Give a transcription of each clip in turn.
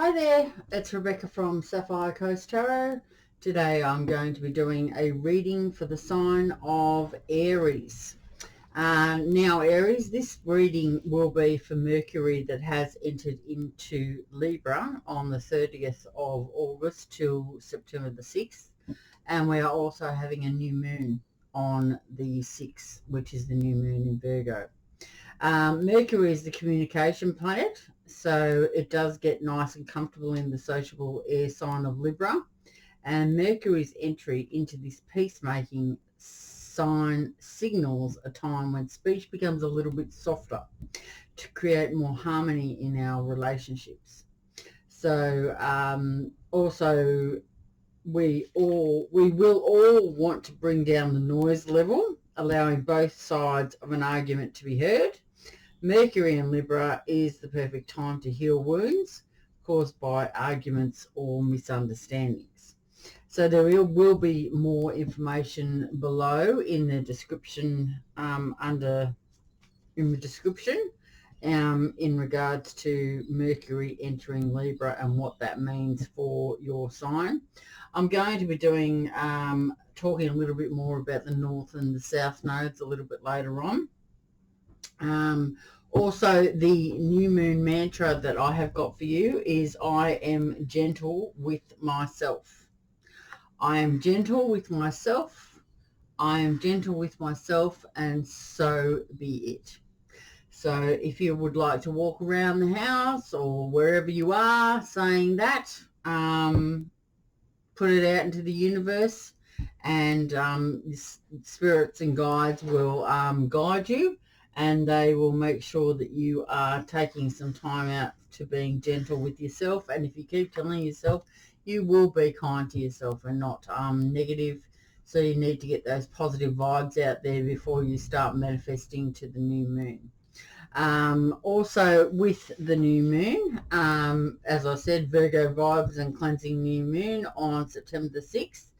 Hi there, it's Rebecca from Sapphire Coast Tarot. Today I'm going to be doing a reading for the sign of Aries. Now Aries, this reading will be for Mercury that has entered into Libra on the 30th of August till September the 6th. And we are also having a new moon on the 6th, which is the new moon in Virgo. Mercury is the communication planet, so it does get nice and comfortable in the sociable air sign of Libra. And Mercury's entry into this peacemaking sign signals a time when speech becomes a little bit softer to create more harmony in our relationships. So also we will all want to bring down the noise level, allowing both sides of an argument to be heard. Mercury in Libra is the perfect time to heal wounds caused by arguments or misunderstandings. So there will be more information below in the description, in regards to Mercury entering Libra and what that means for your sign. I'm going to be doing talking a little bit more about the North and the South nodes a little bit later on. Also, the new moon mantra that I have got for you is I am gentle with myself. I am gentle with myself. I am gentle with myself, and so be it. So if you would like to walk around the house or wherever you are saying that, put it out into the universe, and spirits and guides will guide you, and they will make sure that you are taking some time out to being gentle with yourself. And if you keep telling yourself, you will be kind to yourself and not negative. So you need to get those positive vibes out there before you start manifesting to the new moon. Also with the new moon, as I said, Virgo vibes and cleansing new moon on September the 6th.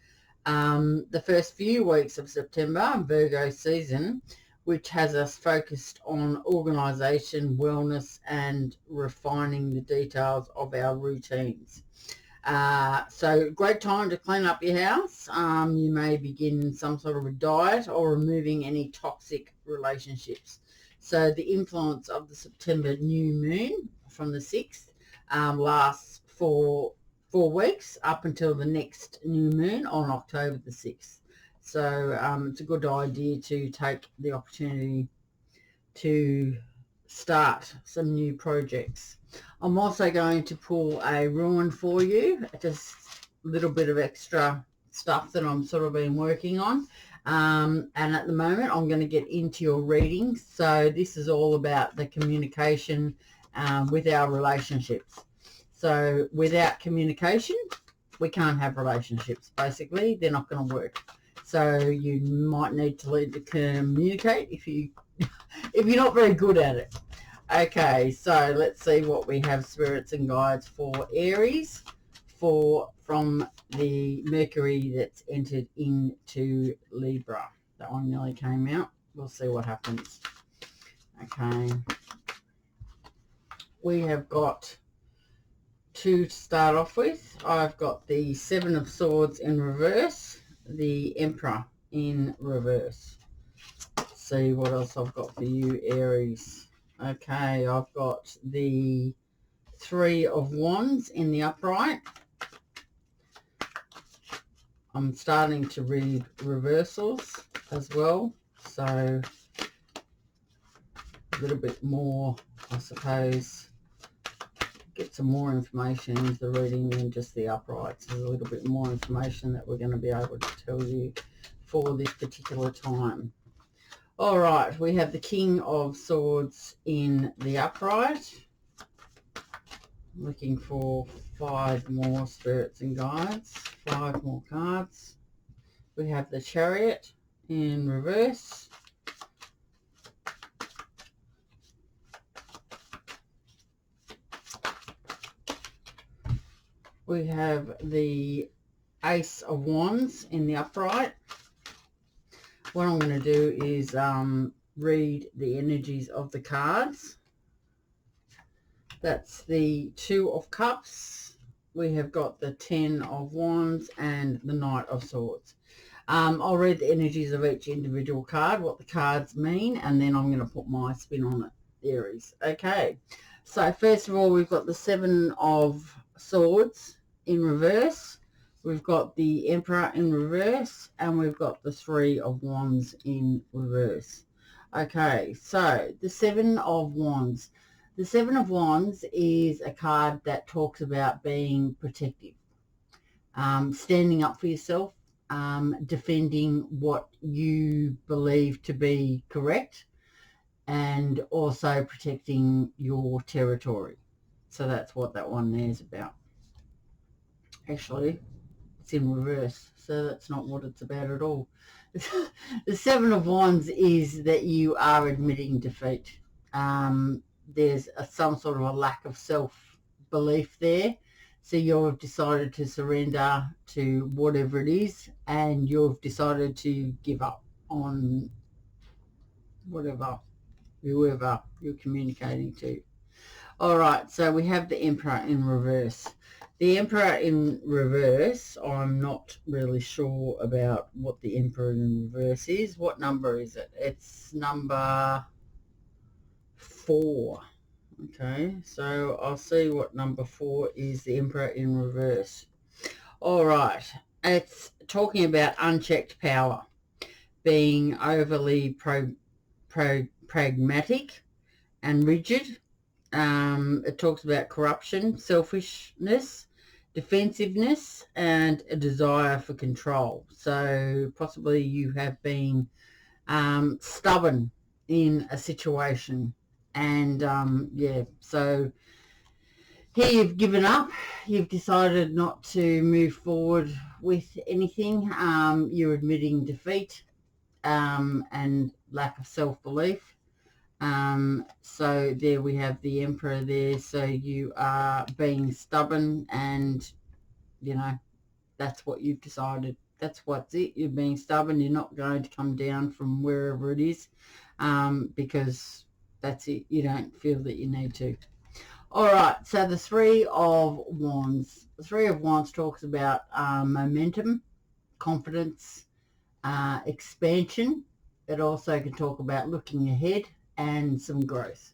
The first few weeks of September, Virgo season, which has us focused on organisation, wellness, and refining the details of our routines. So great time to clean up your house. You may begin some sort of a diet or removing any toxic relationships. So the influence of the September new moon from the 6th lasts for 4 weeks up until the next new moon on October the 6th. So it's a good idea to take the opportunity to start some new projects. I'm also going to pull a ruin for you, just a little bit of extra stuff that I'm sort of been working on. And at the moment, I'm going to get into your reading. So this is all about the communication with our relationships. So without communication, we can't have relationships. Basically, they're not going to work. So you might need to learn to communicate if you're not very good at it. Okay, so let's see what we have, spirits and guides for Aries from the Mercury that's entered into Libra. That one nearly came out. We'll see what happens. Okay. We have got 2 to start off with. I've got the 7 of Swords in reverse, the Emperor in reverse. Let's see what else I've got for you, Aries. Okay, I've got the 3 of Wands in the upright. I'm starting to read reversals as well, so a little bit more, I suppose, get some more information into the reading than just the uprights. There's a little bit more information that we're going to be able to tell you for this particular time. All right, we have the King of Swords in the upright. Looking for 5 more spirits and guides, 5 more cards. We have the Chariot in reverse. We have the Ace of Wands in the upright. What I'm going to do is read the energies of the cards That's the Two of Cups. We have got the Ten of Wands and the Knight of Swords. I'll read the energies of each individual card, what the cards mean, and then I'm going to put my spin on it, Aries. Okay, so first of all, we've got the Seven of Swords in reverse. We've got the Emperor in reverse, and we've got the Three of Wands in reverse. Okay, so the Seven of Wands. The Seven of Wands is a card that talks about being protective, standing up for yourself, defending what you believe to be correct, and also protecting your territory. So that's what that one there is about. Actually, it's in reverse, so that's not what it's about at all. The Seven of Wands is that you are admitting defeat. There's some sort of a lack of self-belief there. So you've decided to surrender to whatever it is, and you've decided to give up on whatever, whoever you're communicating to. All right, so we have the Emperor in reverse. The Emperor in reverse, I'm not really sure about what the Emperor in reverse is. What number is it? It's number 4. Okay, so I'll see what number 4 is, the Emperor in reverse. All right, it's talking about unchecked power, being overly pragmatic and rigid. It talks about corruption, selfishness, defensiveness, and a desire for control. So possibly you have been stubborn in a situation. And yeah, so here you've given up. You've decided not to move forward with anything. You're admitting defeat and lack of self-belief. So there we have the Emperor there. So you are being stubborn, and you know, that's what you've decided. That's what's it. You're being stubborn. You're not going to come down from wherever it is, because that's it. You don't feel that you need to. All right, so the Three of Wands. The Three of Wands talks about momentum, confidence, expansion. It also can talk about looking ahead and some growth.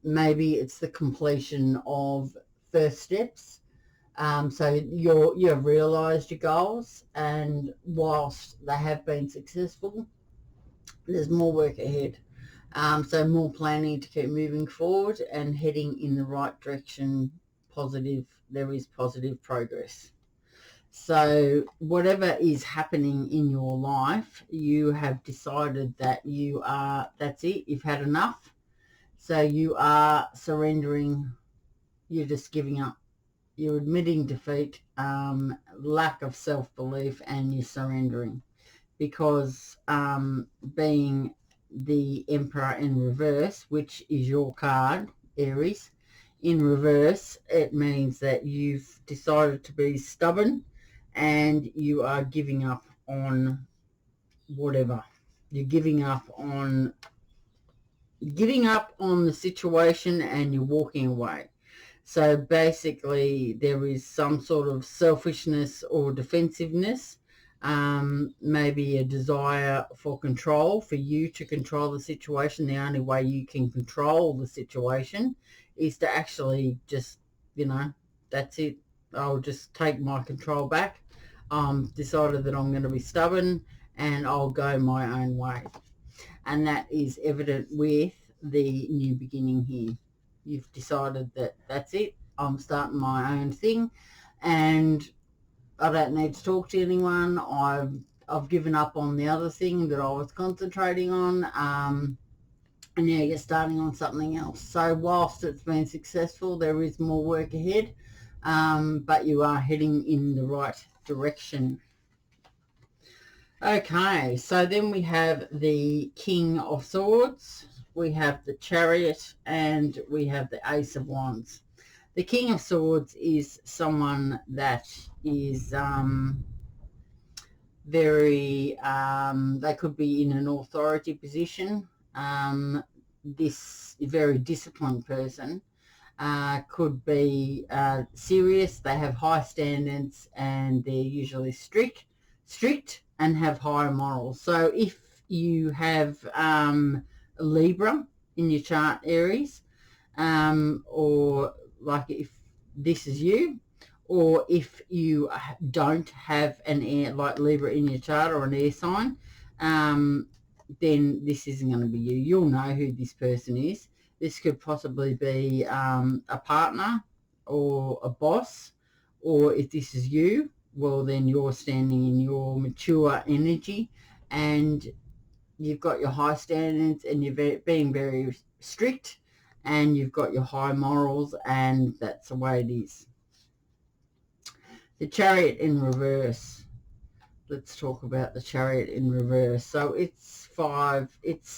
Maybe it's the completion of first steps. So you've realised your goals, and whilst they have been successful, there's more work ahead. So more planning to keep moving forward and heading in the right direction. There is positive progress. So whatever is happening in your life, you have decided that that's it, you've had enough. So you are surrendering, you're just giving up. You're admitting defeat, lack of self-belief, and you're surrendering. Because being the Emperor in reverse, which is your card, Aries, in reverse, it means that you've decided to be stubborn and you are giving up on whatever. You're giving up on the situation, and you're walking away. So basically there is some sort of selfishness or defensiveness, maybe a desire for control, for you to control the situation. The only way you can control the situation is to actually just, that's it. I'll just take my control back. Decided that I'm going to be stubborn and I'll go my own way. And that is evident with the new beginning here. You've decided that that's it. I'm starting my own thing, and I don't need to talk to anyone. I've given up on the other thing that I was concentrating on, and now you're starting on something else. So whilst it's been successful, there is more work ahead, but you are heading in the right direction. Okay, so then we have the King of Swords, we have the Chariot, and we have the Ace of Wands. The King of Swords is someone that is very, they could be in an authority position, this very disciplined person. could be serious. They have high standards and they're usually strict and have high morals. So if you have Libra in your chart, Aries, or like if this is you, or if you don't have an air like Libra in your chart or an air sign, then this isn't going to be you. You'll know who this person is. This could possibly be a partner or a boss, or if this is you, well, then you're standing in your mature energy and you've got your high standards and you're being very strict and you've got your high morals, and that's the way it is. The Chariot in reverse. Let's talk about the Chariot in reverse. So it's 7. It's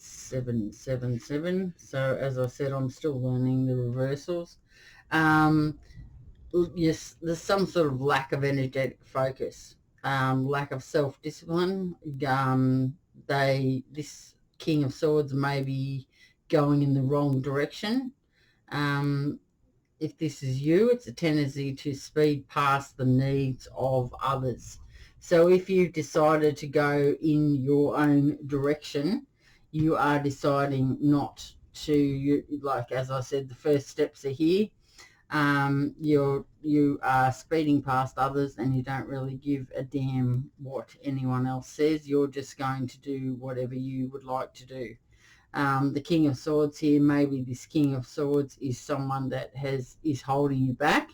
7. So as I said, I'm still learning the reversals. Yes, there's some sort of lack of energetic focus, lack of self-discipline. This King of Swords may be going in the wrong direction. If this is you, it's a tendency to speed past the needs of others. So if you've decided to go in your own direction, you are deciding not to, like as I said, the first steps are here. You are speeding past others and you don't really give a damn what anyone else says. You're just going to do whatever you would like to do. The King of Swords here, maybe this King of Swords is someone that is holding you back.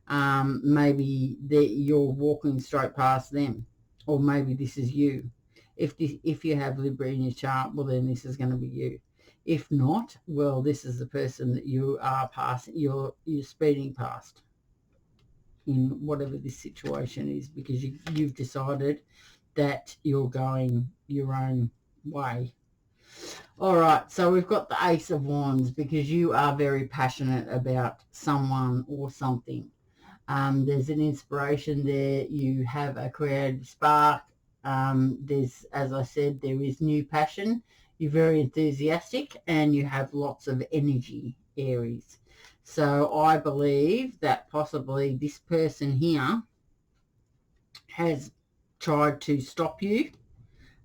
Maybe you're walking straight past them, or maybe this is you. If you have Libra in your chart, well then this is going to be you. If not, well, this is the person that you are passing, you're speeding past in whatever this situation is, because you've decided that you're going your own way. All right, so we've got the Ace of Wands, because you are very passionate about someone or something. There's an inspiration there. You have a creative spark. There's, as I said, there is new passion. You're very enthusiastic and you have lots of energy, Aries. So I believe that possibly this person here has tried to stop you,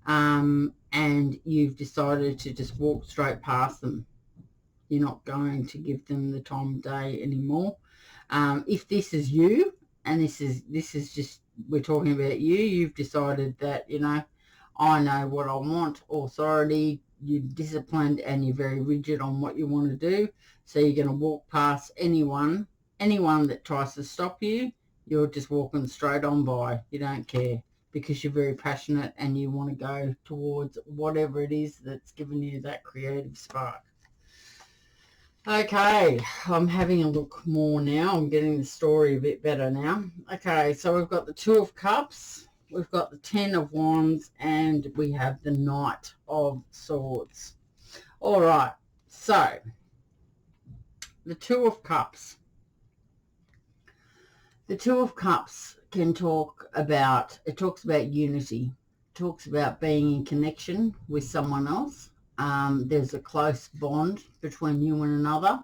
and you've decided to just walk straight past them. You're not going to give them the time of day anymore. If this is you, and this is just, we're talking about you, you've decided that, I know what I want, authority, you're disciplined and you're very rigid on what you want to do. So you're going to walk past anyone that tries to stop you. You're just walking straight on by. You don't care, because you're very passionate and you want to go towards whatever it is that's given you that creative spark. Okay, I'm having a look more now. I'm getting the story a bit better now. Okay, so we've got the Two of Cups, we've got the Ten of Wands, and we have the Knight of Swords. All right, so the Two of Cups. The Two of Cups can talks about unity. It talks about being in connection with someone else. There's a close bond between you and another,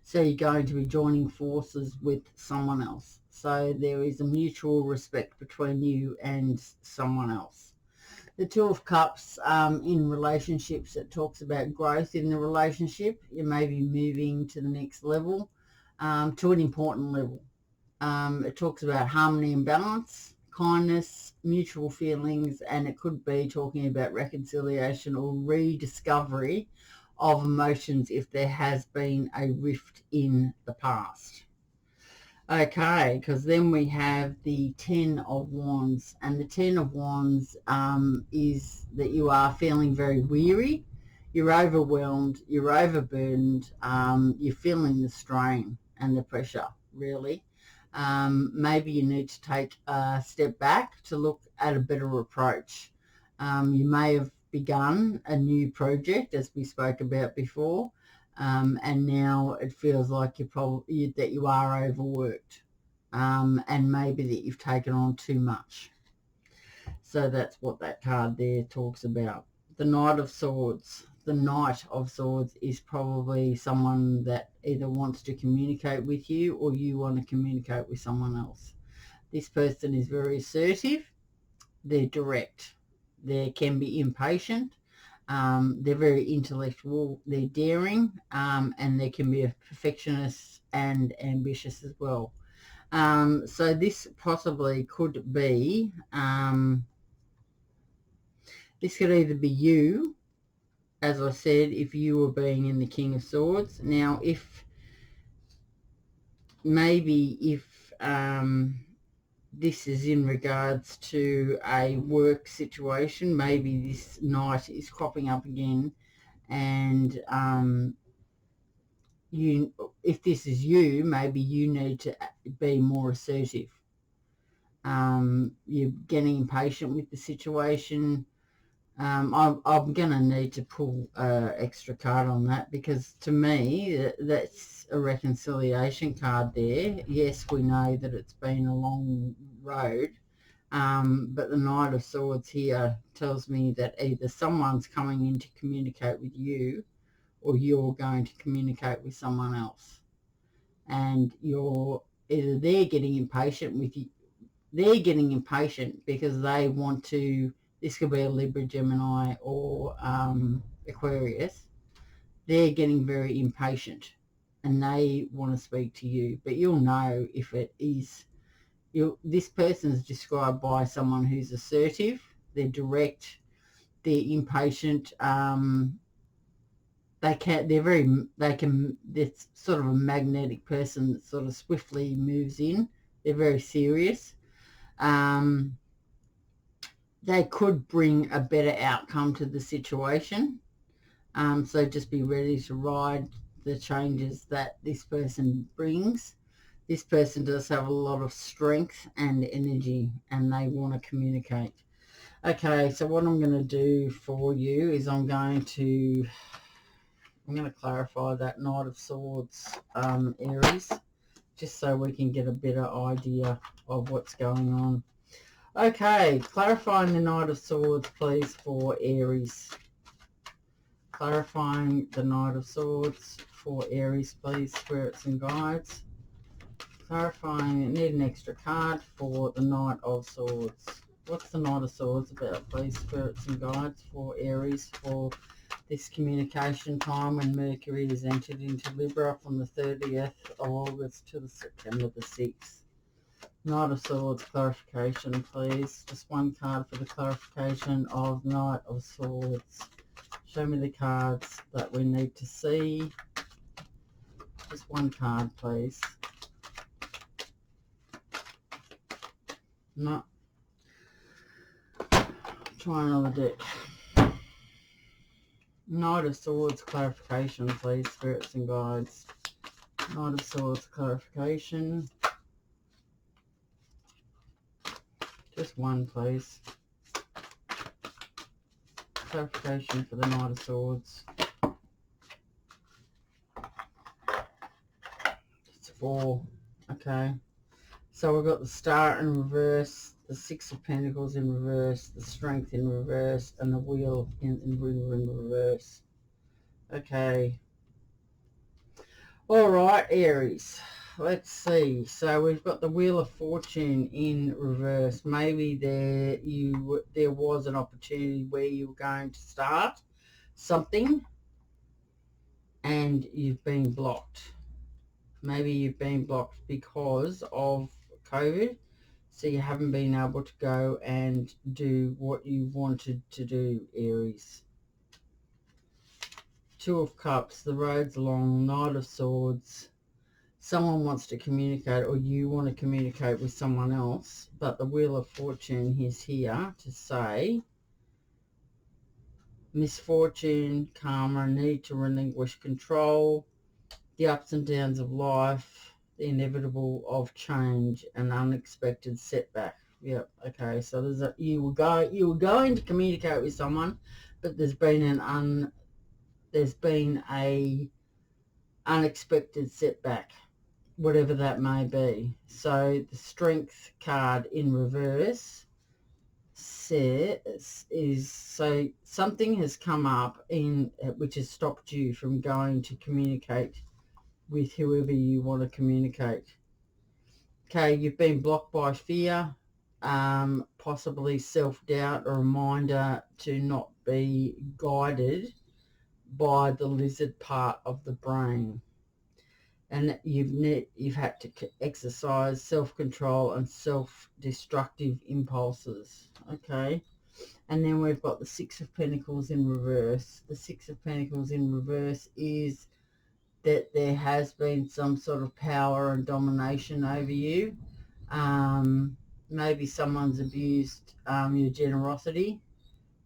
so you're going to be joining forces with someone else. So there is a mutual respect between you and someone else. The Two of Cups, in relationships, it talks about growth in the relationship. You may be moving to the next level, to an important level. It talks about harmony and balance, kindness, mutual feelings, and it could be talking about reconciliation or rediscovery of emotions if there has been a rift in the past. Okay, because then we have the Ten of Wands, and the Ten of Wands is that you are feeling very weary, you're overwhelmed, you're overburdened, you're feeling the strain and the pressure, really. Maybe you need to take a step back to look at a better approach. You may have begun a new project, as we spoke about before, and now it feels like that you are overworked, and maybe that you've taken on too much. So that's what that card there talks about. The Knight of Swords. the Knight of Swords is probably someone that either wants to communicate with you or you want to communicate with someone else. This person is very assertive. They're direct. They can be impatient. They're very intellectual. They're daring, and they can be a perfectionist and ambitious as well. So this possibly could be, this could either be you, as I said, if you were being in the King of Swords. Now, if this is in regards to a work situation, maybe this Knight is cropping up again, and if this is you, maybe you need to be more assertive. You're getting impatient with the situation. I'm going to need to pull extra card on that, because to me that's a reconciliation card there. Yes, we know that it's been a long road, but the Knight of Swords here tells me that either someone's coming in to communicate with you or you're going to communicate with someone else. And either they're getting impatient with you. They're getting impatient because they want to, this could be a Libra, Gemini, or Aquarius. They're getting very impatient and they want to speak to you. But you'll know if it is, this person is described by someone who's assertive, they're direct, they're impatient, they're sort of a magnetic person that sort of swiftly moves in. They're very serious. They could bring a better outcome to the situation. So just be ready to ride the changes that this person brings. This person does have a lot of strength and energy, and they want to communicate. Okay, so what I'm going to do for you is I'm going to clarify that Knight of Swords, Aries, just so we can get a better idea of what's going on. Okay, clarifying the Knight of Swords, please, for Aries. Clarifying the Knight of Swords for Aries, please, spirits and guides. Clarifying, need an extra card for the Knight of Swords. What's the Knight of Swords about, please, spirits and guides, for Aries, for this communication time when Mercury is entered into Libra from the 30th of August to the September the 6th. Knight of Swords, clarification, please. Just one card for the clarification of Knight of Swords. Show me the cards that we need to see. Just one card, please. No. Try another deck. Knight of Swords, clarification, please, spirits and guides. Knight of Swords, clarification. Just one, please. Clarification for the Knight of Swords. It's 4. Okay. So we've got the Star in reverse, the Six of Pentacles in reverse, the Strength in reverse, and the Wheel in reverse. Okay. All right, Aries. Let's see. So we've got the Wheel of Fortune in reverse. Maybe there was an opportunity where you were going to start something and you've been blocked. Maybe you've been blocked because of COVID, so you haven't been able to go and do what you wanted to do, Aries. Two of Cups, the road's long, Knight of Swords. Someone wants to communicate, or you want to communicate with someone else, but the Wheel of Fortune is here to say misfortune, karma, need to relinquish control, the ups and downs of life, the inevitable of change, an unexpected setback. Yep. Okay. So there's you were going to communicate with someone, but there's been a unexpected setback, whatever that may be. So the Strength card in reverse says is, so something has come up in which has stopped you from going to communicate with whoever you want to communicate. Okay, you've been blocked by fear, possibly self-doubt, a reminder to not be guided by the lizard part of the brain. And you've had to exercise self-control and self-destructive impulses. Okay, and then we've got the Six of Pentacles in reverse. The Six of Pentacles in reverse is that there has been some sort of power and domination over you. Maybe someone's abused your generosity,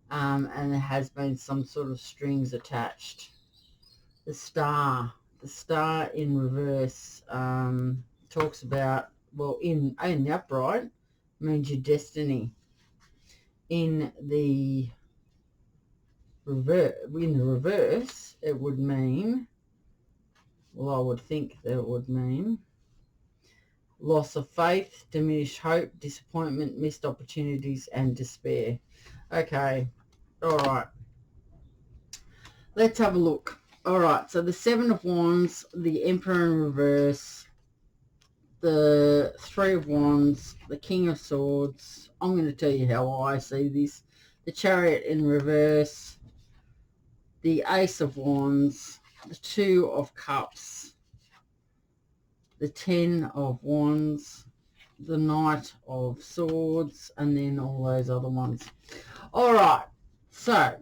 and there has been some sort of strings attached. The Star in reverse talks about, well, in the upright means your destiny. In the reverse, it would mean, well, I would think that it would mean loss of faith, diminished hope, disappointment, missed opportunities, and despair. Okay, all right. Let's have a look. All right, so the Seven of Wands, the Emperor in reverse, the Three of Wands, the King of Swords. I'm going to tell you how I see this. The Chariot in reverse, the Ace of Wands, the Two of Cups, the Ten of Wands, the Knight of Swords, and then all those other ones. All right, so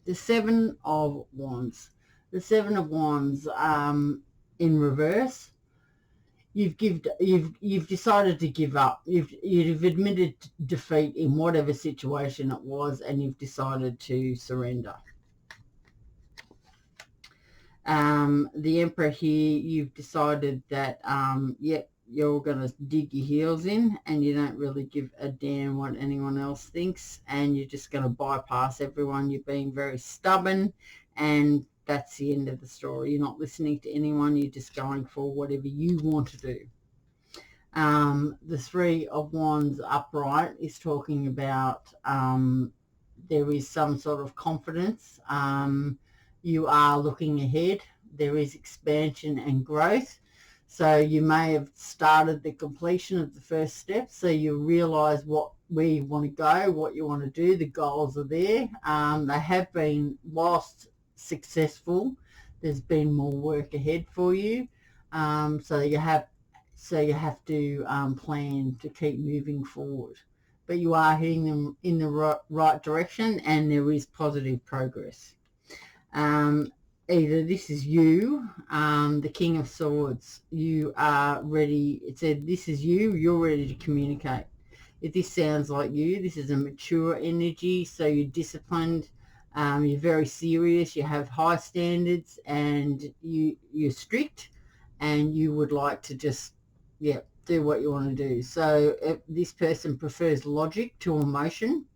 the Seven of Wands. The Seven of Wands in reverse. You've decided to give up. You've admitted defeat in whatever situation it was, and you've decided to surrender. The Emperor here, you've decided that yep, you're going to dig your heels in, and you don't really give a damn what anyone else thinks, and you're just going to bypass everyone. You're being very stubborn, and that's the end of the story. You're not listening to anyone. You're just going for whatever you want to do. The Three of Wands upright is talking about there is some sort of confidence. You are looking ahead. There is expansion and growth. So you may have started the completion of the first step. So you realize where you want to go, what you want to do. The goals are there. They have been, whilst successful, there's been more work ahead for you. So you have to plan to keep moving forward. But you are heading them in the right direction, and there is positive progress. Either this is you, the King of Swords, you are ready. It said this is you, you're ready to communicate. If this sounds like you, this is a mature energy, so you're disciplined, you're very serious, you have high standards, and you're strict, and you would like to just, do what you want to do. So if this person prefers logic to emotion.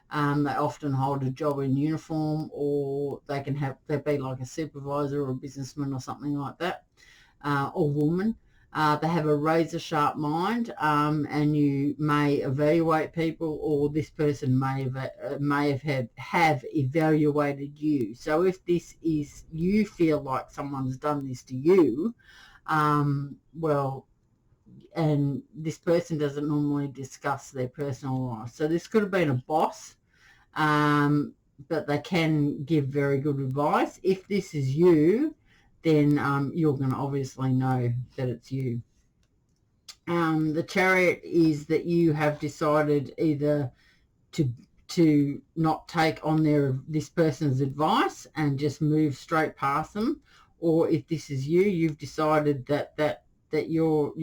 They often hold a job in uniform, or they'd be like a supervisor or a businessman or something like that, or woman. They have a razor sharp mind, and you may evaluate people, or this person may have evaluated you. So if this is, you feel like someone's done this to you, and this person doesn't normally discuss their personal life. So this could have been a boss, but they can give very good advice. If this is you, then you're going to obviously know that it's you. The Chariot is that you have decided either to not take on this person's advice and just move straight past them, or if this is you, you've decided that you're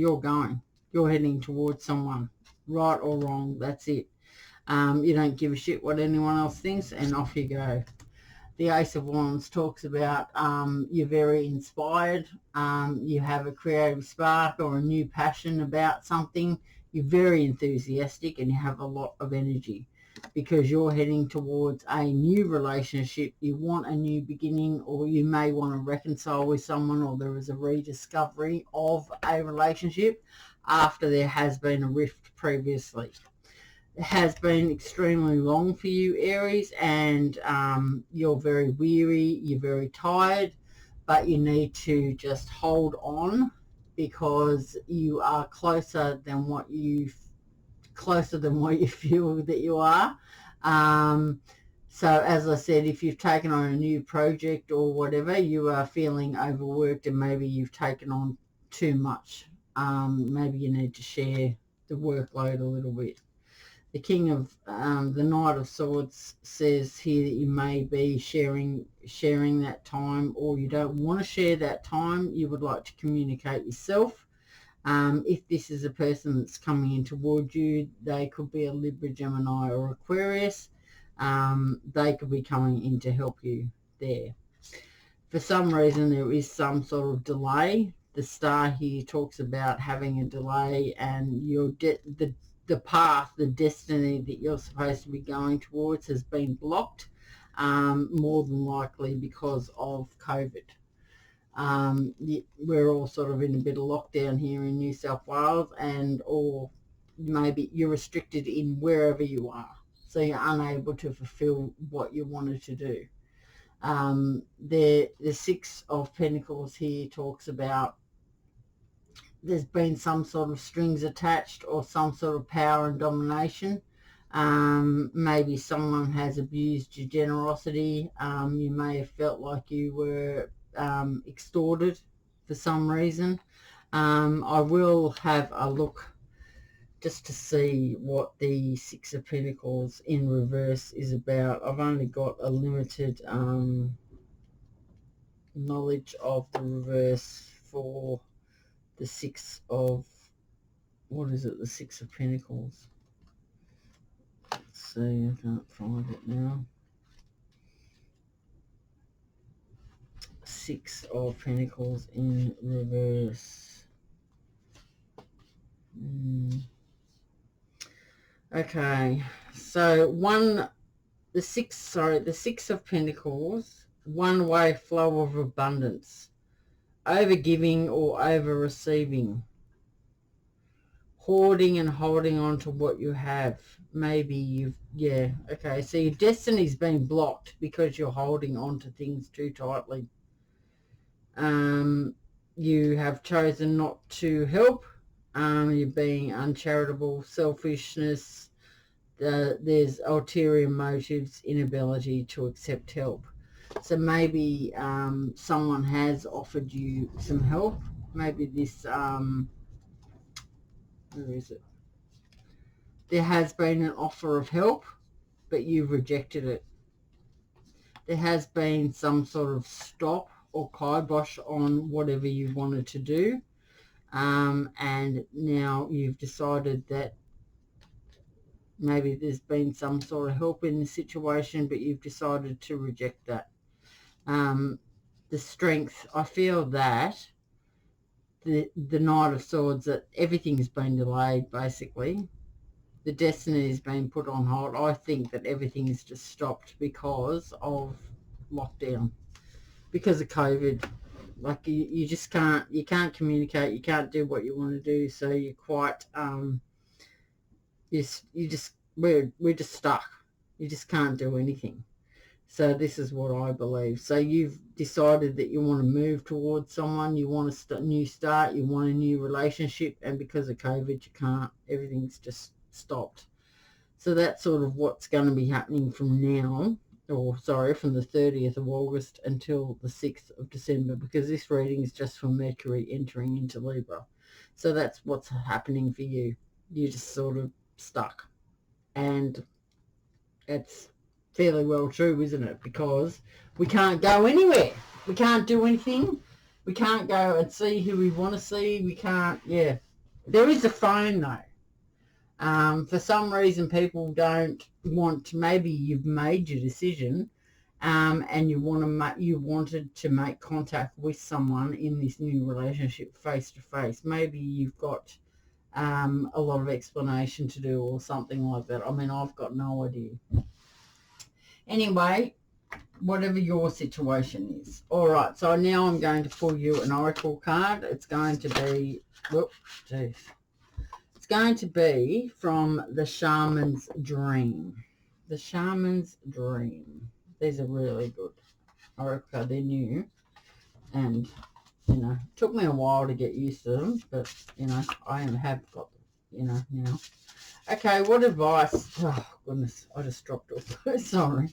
heading towards someone, right or wrong. That's it. You don't give a shit what anyone else thinks, and off you go. The Ace of Wands talks about you're very inspired. You have a creative spark or a new passion about something. You're very enthusiastic, and you have a lot of energy because you're heading towards a new relationship. You want a new beginning, or you may want to reconcile with someone, or there is a rediscovery of a relationship after there has been a rift previously. has been extremely long for you, Aries, and you're very weary, you're very tired, but you need to just hold on because you are closer than what you feel that you are. So as I said, if you've taken on a new project or whatever, you are feeling overworked and maybe you've taken on too much. Maybe you need to share the workload a little bit. The King of the Knight of Swords says here that you may be sharing that time, or you don't want to share that time. You would like to communicate yourself. If this is a person that's coming in towards you, they could be a Libra, Gemini, or Aquarius. They could be coming in to help you there. For some reason, there is some sort of delay. The star here talks about having a delay, and the path, the destiny that you're supposed to be going towards has been blocked, more than likely because of COVID. We're all sort of in a bit of lockdown here in New South Wales, or maybe you're restricted in wherever you are, so you're unable to fulfill what you wanted to do. The Six of Pentacles here talks about there's been some sort of strings attached or some sort of power and domination. Maybe someone has abused your generosity. You may have felt like you were extorted for some reason. I will have a look just to see what the Six of Pentacles in reverse is about. I've only got a limited knowledge of the reverse for the Six of, what is it, the Six of Pentacles. Let's see, I can't find it now. Six of Pentacles in reverse. Okay, so the Six of Pentacles, one-way flow of abundance, over-giving or over-receiving, hoarding and holding on to what you have. Maybe okay, so your destiny's been blocked because you're holding on to things too tightly. You have chosen not to help. You're being uncharitable, selfishness. There's ulterior motives, inability to accept help. So maybe someone has offered you some help. Maybe this, where is it? There has been an offer of help, but you've rejected it. There has been some sort of stop or kibosh on whatever you wanted to do. And now you've decided that maybe there's been some sort of help in the situation, but you've decided to reject that. The Strength, I feel that the Knight of Swords, that everything's been delayed basically. The destiny has been put on hold. I think that everything is just stopped because of lockdown, because of COVID. Like you just can't, communicate, you can't do what you want to do, so you're quite we're just stuck. You just can't do anything. So this is what I believe. So you've decided that you want to move towards someone, you want a new start, you want a new relationship, and because of COVID you can't. Everything's just stopped. So that's sort of what's going to be happening from now, from the 30th of August until the 6th of December, because this reading is just for Mercury entering into Libra. So that's what's happening for you. You're just sort of stuck. And it's fairly well true, isn't it? Because we can't go anywhere. We can't do anything. We can't go and see who we want to see. We can't, There is a phone though. For some reason people don't want to, maybe you've made your decision and you wanted to make contact with someone in this new relationship face to face. Maybe you've got a lot of explanation to do or something like that. I mean, I've got no idea. Anyway, whatever your situation is. All right, so now I'm going to pull you an oracle card. It's going to be, it's It's going to be from the Shaman's Dream. The Shaman's Dream. These are really good. Oracle, they're new. And, you know, it took me a while to get used to them. But, you know, I have got them, you know, now. Okay, what advice? Oh, goodness, I just dropped off. Sorry.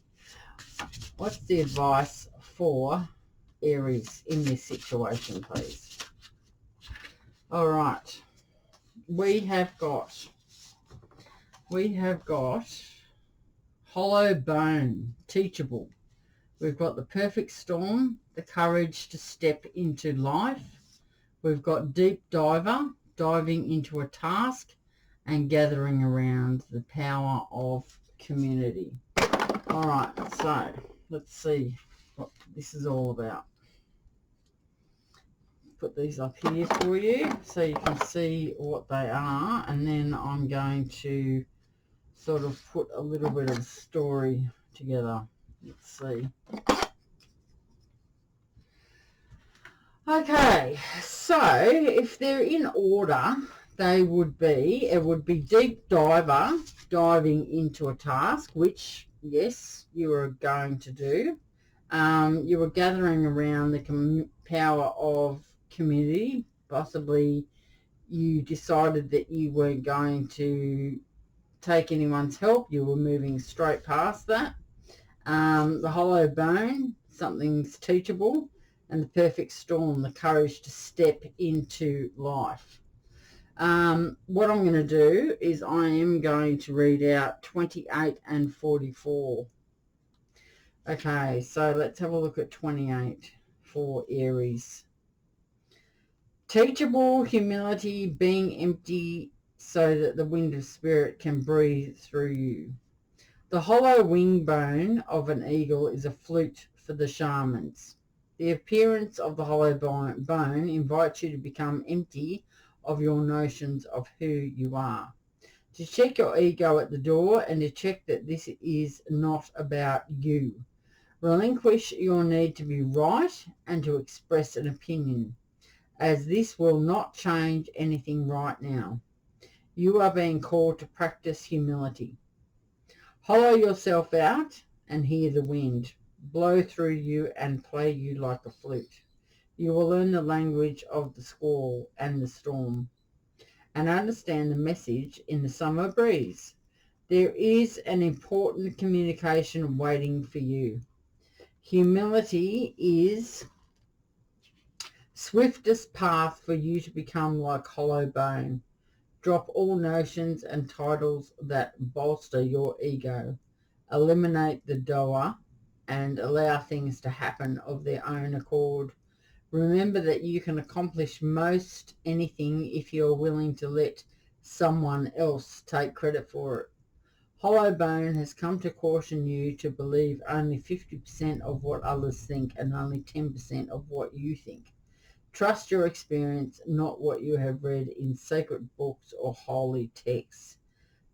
What's the advice for Aries in this situation, please? All right. We have got hollow bone, teachable. We've got the perfect storm, the courage to step into life. We've got deep diver, diving into a task and gathering around the power of community. All right, so let's see what this is all about. Put these up here for you so you can see what they are, and then I'm going to sort of put a little bit of story together. Let's see. Okay, so if they're in order, it would be deep diver, diving into a task, which, yes, you are going to do. You were gathering around the power of community. Possibly you decided that you weren't going to take anyone's help. You were moving straight past that. The hollow bone, something's teachable. And the perfect storm, the courage to step into life. What I'm going to do is I am going to read out 28 and 44. Okay, so let's have a look at 28 for Aries. Teachable, humility, being empty so that the wind of spirit can breathe through you. The hollow wing bone of an eagle is a flute for the shamans. The appearance of the hollow bone invites you to become empty of your notions of who you are. To check your ego at the door and to check that this is not about you. Relinquish your need to be right and to express an opinion, as this will not change anything right now. You are being called to practice humility. Hollow yourself out and hear the wind blow through you and play you like a flute. You will learn the language of the squall and the storm and understand the message in the summer breeze. There is an important communication waiting for you. Humility is swiftest path for you to become like hollow bone. Drop all notions and titles that bolster your ego. Eliminate the doer and allow things to happen of their own accord. Remember that you can accomplish most anything if you're willing to let someone else take credit for it. Hollow bone has come to caution you to believe only 50% of what others think and only 10% of what you think. Trust your experience, not what you have read in sacred books or holy texts.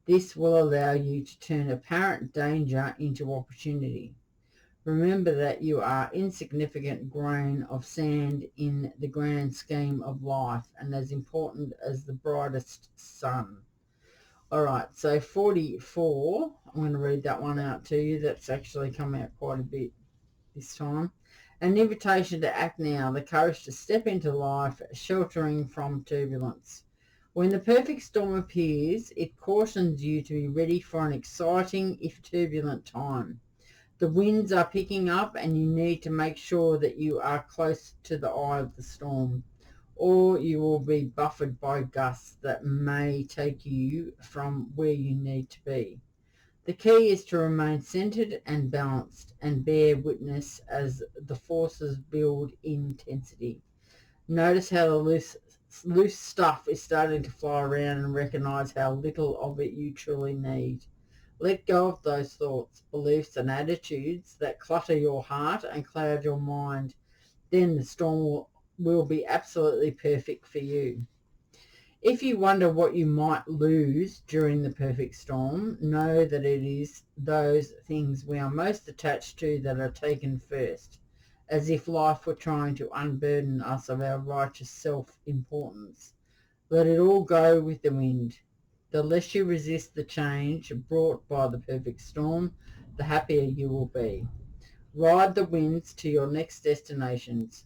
This will allow you to turn apparent danger into opportunity. Remember that you are insignificant grain of sand in the grand scheme of life and as important as the brightest sun. All right, so 44, I'm going to read that one out to you. That's actually come out quite a bit this time. An invitation to act now, the courage to step into life, sheltering from turbulence. When the perfect storm appears, it cautions you to be ready for an exciting, if turbulent, time. The winds are picking up and you need to make sure that you are close to the eye of the storm, or you will be buffeted by gusts that may take you from where you need to be. The key is to remain centered and balanced and bear witness as the forces build intensity. Notice how the loose stuff is starting to fly around and recognize how little of it you truly need. Let go of those thoughts, beliefs and attitudes that clutter your heart and cloud your mind. Then the storm will be absolutely perfect for you. If you wonder what you might lose during the perfect storm, know that it is those things we are most attached to that are taken first, as if life were trying to unburden us of our righteous self-importance. Let it all go with the wind. The less you resist the change brought by the perfect storm, the happier you will be. Ride the winds to your next destinations.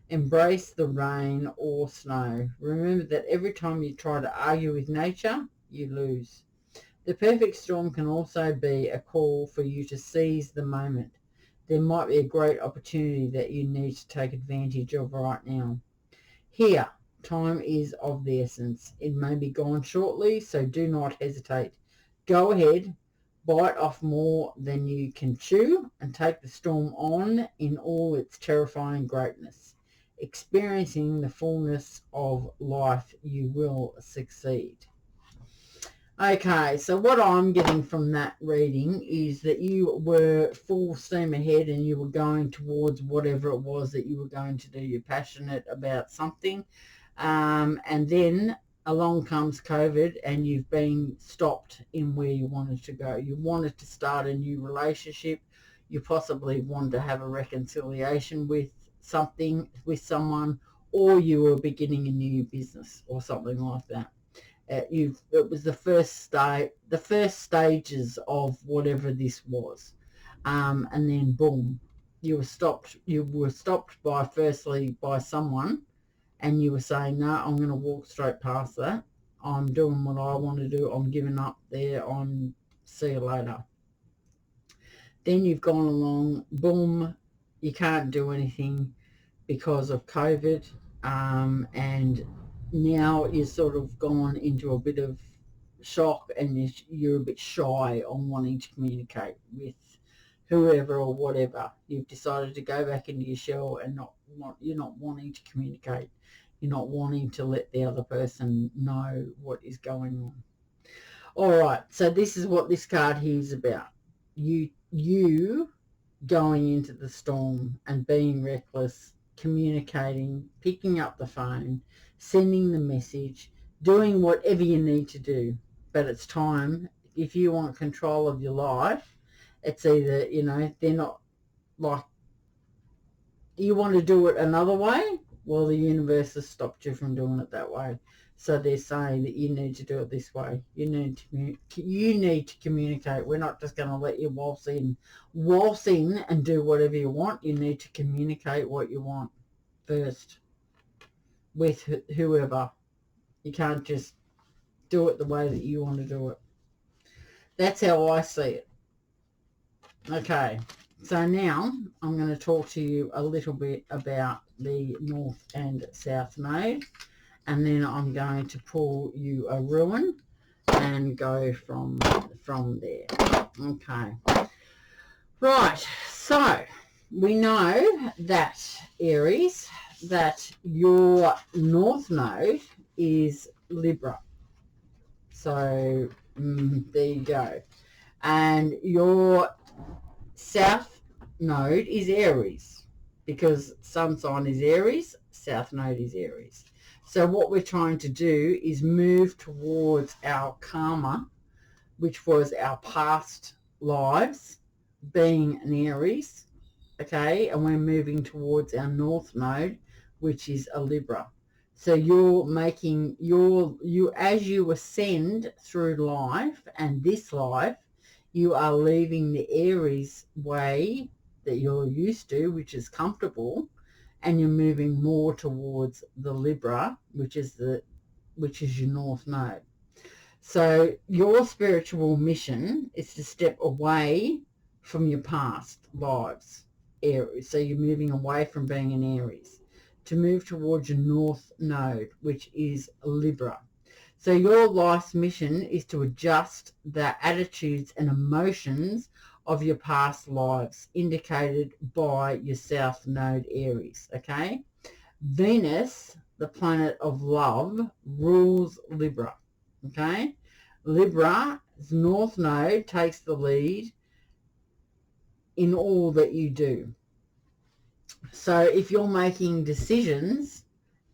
Embrace the rain or snow. Remember that every time you try to argue with nature, you lose. The perfect storm can also be a call for you to seize the moment. There might be a great opportunity that you need to take advantage of right now. Here, time is of the essence. It may be gone shortly, so do not hesitate. Go ahead, bite off more than you can chew, and take the storm on in all its terrifying greatness. Experiencing the fullness of life, you will succeed. Okay, so what I'm getting from that reading is that you were full steam ahead and you were going towards whatever it was that you were going to do. You're passionate about something, and then along comes COVID and you've been stopped in where you wanted to go. You wanted to start a new relationship. You possibly wanted to have a reconciliation with someone, or you were beginning a new business or something like that. It was the first stages of whatever this was, and then boom, you were stopped. You were stopped by someone, and you were saying, no, I'm going to walk straight past that. I'm doing what I want to do. I'm giving up there. See you later. Then you've gone along, boom, you can't do anything because of COVID, and now you're sort of gone into a bit of shock and you're a bit shy on wanting to communicate with whoever or whatever. You've decided to go back into your shell and you're not wanting to communicate. You're not wanting to let the other person know what is going on. All right, so this is what this card here is about. You going into the storm and being reckless, communicating, picking up the phone, sending the message, doing whatever you need to do. But it's time. If you want control of your life, it's either, they're not like, you want to do it another way, well, the universe has stopped you from doing it that way. So they're saying that you need to do it this way. You need to communicate. We're not just going to let you waltz in and do whatever you want. You need to communicate what you want first with whoever. You can't just do it the way that you want to do it. That's how I see it. Okay, so now I'm going to talk to you a little bit about the North and South Node, and then I'm going to pull you a ruin and go from there. Okay. Right, so we know that, Aries, that your North Node is Libra. So there you go. And your South Node is Aries, because Sun sign is Aries, South Node is Aries. So what we're trying to do is move towards our karma, which was our past lives being an Aries, okay, and we're moving towards our North Node, which is a Libra. So you're making as you ascend through life and this life, you are leaving the Aries way that you're used to, which is comfortable, and you're moving more towards the Libra, which is your North Node. So your spiritual mission is to step away from your past lives, Aries. So you're moving away from being an Aries to move towards your North Node, which is Libra. So your life's mission is to adjust the attitudes and emotions of your past lives, indicated by your South Node, Aries, okay? Venus, the planet of love, rules Libra, okay? Libra's North Node takes the lead in all that you do. So if you're making decisions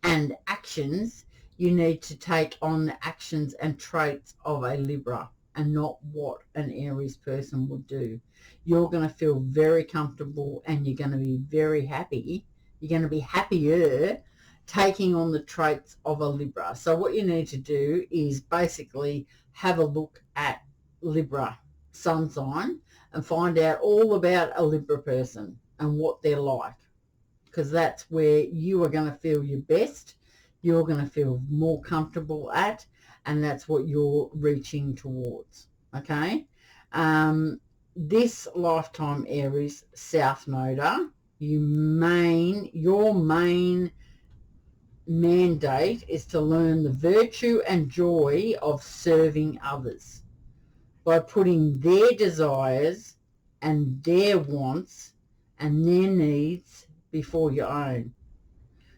and actions, you need to take on the actions and traits of a Libra and not what an Aries person would do. You're going to feel very comfortable and you're going to be very happy. You're going to be happier taking on the traits of a Libra. So what you need to do is basically have a look at Libra sun sign and find out all about a Libra person and what they're like, because that's where you are going to feel your best, you're going to feel more comfortable at, and that's what you're reaching towards. Okay, this lifetime Aries South Noda, your main mandate is to learn the virtue and joy of serving others by putting their desires and their wants and their needs before your own.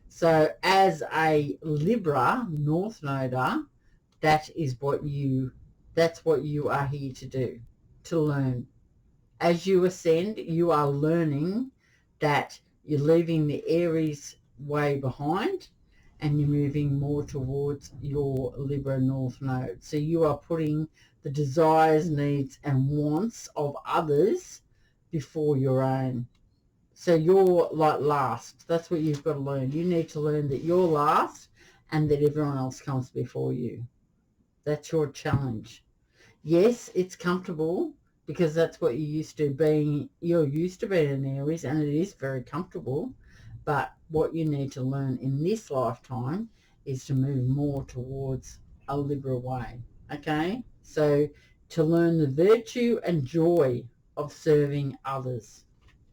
So as a Libra North Noda, that's what you are here to do, to learn. As you ascend, you are learning that you're leaving the Aries way behind and you're moving more towards your Libra North Node. So you are putting the desires, needs and wants of others before your own. So you're like last. That's what you've got to learn. You need to learn that you're last and that everyone else comes before you. That's your challenge. Yes, it's comfortable because that's what you're used to being. You're used to being an Aries and it is very comfortable. But what you need to learn in this lifetime is to move more towards a Libra way. Okay? So to learn the virtue and joy of serving others.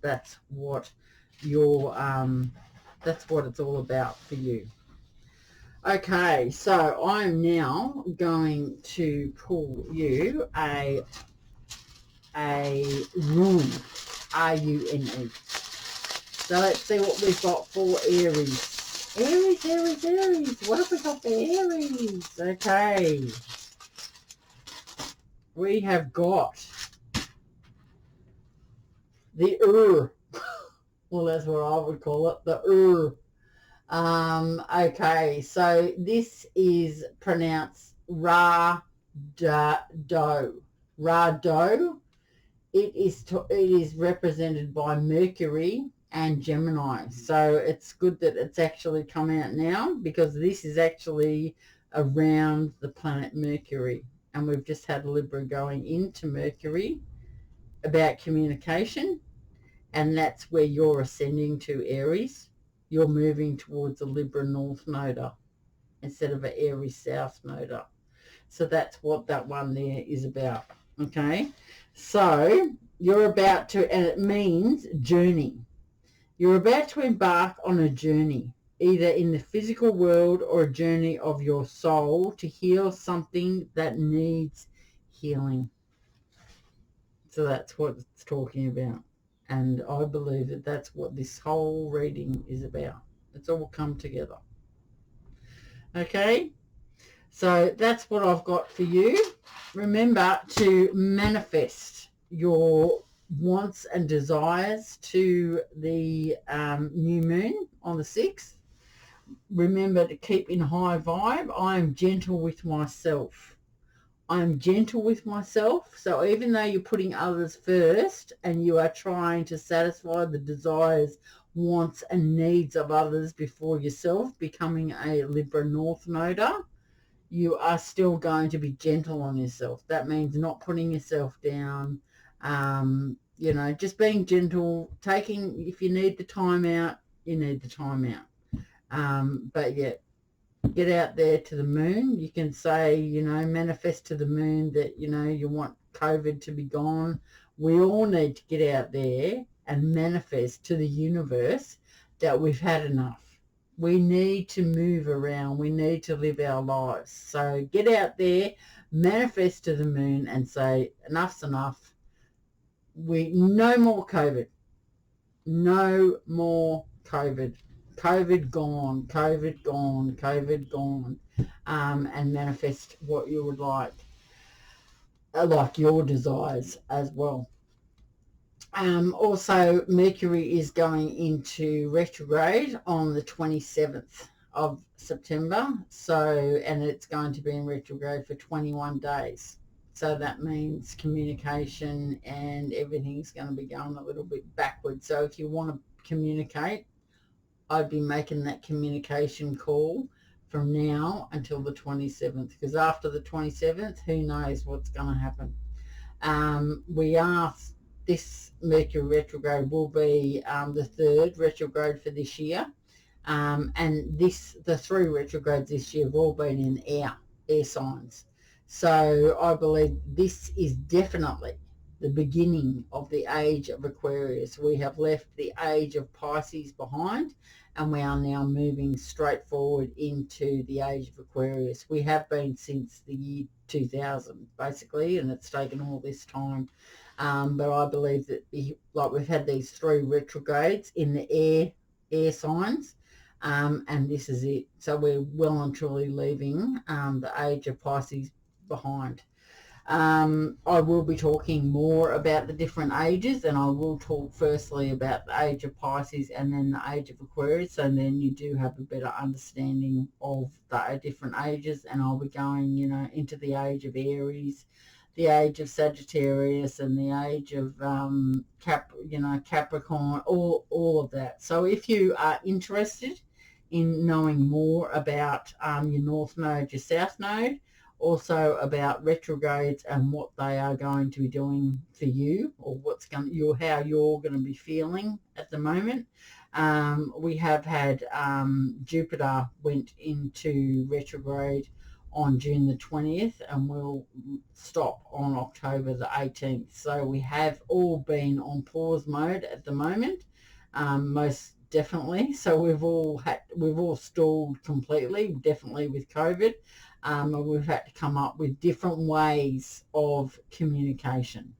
That's what that's what it's all about for you. Okay, so I'm now going to pull you a rune, R-U-N-E. So let's see what we've got for Aries. Aries. What have we got for Aries? Okay. We have got the well, that's what I would call it, the okay, so this is pronounced Ra-Do. Ra-Do. It is represented by Mercury and Gemini. So it's good that it's actually come out now, because this is actually around the planet Mercury. And we've just had Libra going into Mercury about communication. And that's where you're ascending to, Aries. You're moving towards a Libra North Noda instead of an Aries South Noda. So that's what that one there is about. Okay, so you're about to, and it means journey. You're about to embark on a journey, either in the physical world or a journey of your soul to heal something that needs healing. So that's what it's talking about. And I believe that that's what this whole reading is about. It's all come together. Okay, so that's what I've got for you. Remember to manifest your wants and desires to the new moon on the 6th. Remember to keep in high vibe. I am gentle with myself. I'm gentle with myself. So even though you're putting others first and you are trying to satisfy the desires, wants and needs of others before yourself, becoming a Libra North Noda, you are still going to be gentle on yourself. That means not putting yourself down, you know, just being gentle, taking, if you need the time out, you need the time out. But yeah, get out there to the moon. You can say, you know, manifest to the moon that, you know, you want COVID to be gone. We all need to get out there and manifest to the universe that we've had enough. We need to move around. We need to live our lives. So get out there, manifest to the moon and say, enough's enough. No more COVID. No more COVID. COVID gone, COVID gone, COVID gone, and manifest what you would like your desires as well. Also, Mercury is going into retrograde on the 27th of September, and it's going to be in retrograde for 21 days. So that means communication and everything's going to be going a little bit backwards. So if you want to communicate, I'd be making that communication call from now until the 27th, because after the 27th, who knows what's going to happen. This Mercury retrograde will be the third retrograde for this year. And the three retrogrades this year have all been in air signs. So I believe this is definitely the beginning of the age of Aquarius. We have left the age of Pisces behind, and we are now moving straight forward into the age of Aquarius. We have been since the year 2000, basically, and it's taken all this time. But I believe that we've had these three retrogrades in the air signs, and this is it. So we're well and truly leaving the age of Pisces behind. I will be talking more about the different ages, and I will talk firstly about the age of Pisces and then the age of Aquarius, and then you do have a better understanding of the different ages. And I'll be going, into the age of Aries, the age of Sagittarius, and the age of Capricorn, all of that. So if you are interested in knowing more about your North Node, your South Node, also about retrogrades and what they are going to be doing for you, or how you're going to be feeling at the moment. We have had Jupiter went into retrograde on June the 20th and will stop on October the 18th. So we have all been on pause mode at the moment, most definitely. So we've all stalled completely, definitely with COVID. We've had to come up with different ways of communication.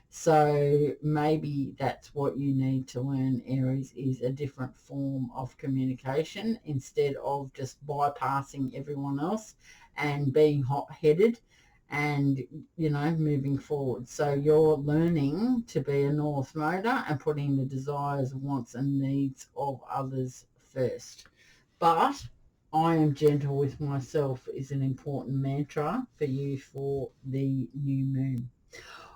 So maybe that's what you need to learn, Aries, is a different form of communication instead of just bypassing everyone else and being hot-headed and, moving forward. So you're learning to be a North Noder and putting the desires, wants and needs of others first. But I am gentle with myself is an important mantra for you for the new moon.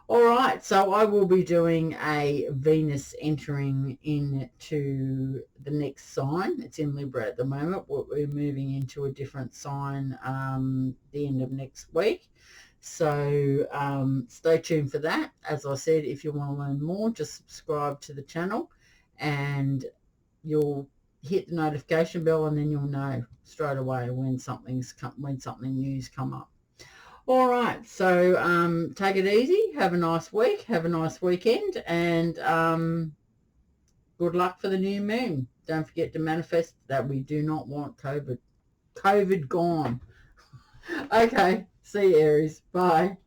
All right, so I will be doing a Venus entering into the next sign. It's in Libra at the moment. We're moving into a different sign the end of next week. So stay tuned for that. As I said, if you want to learn more, just subscribe to the channel and you'll hit the notification bell, and then you'll know straight away when something new's come up. All right, so take it easy, have a nice week, have a nice weekend, and good luck for the new moon. Don't forget to manifest that we do not want COVID gone. Okay, see you, Aries. Bye.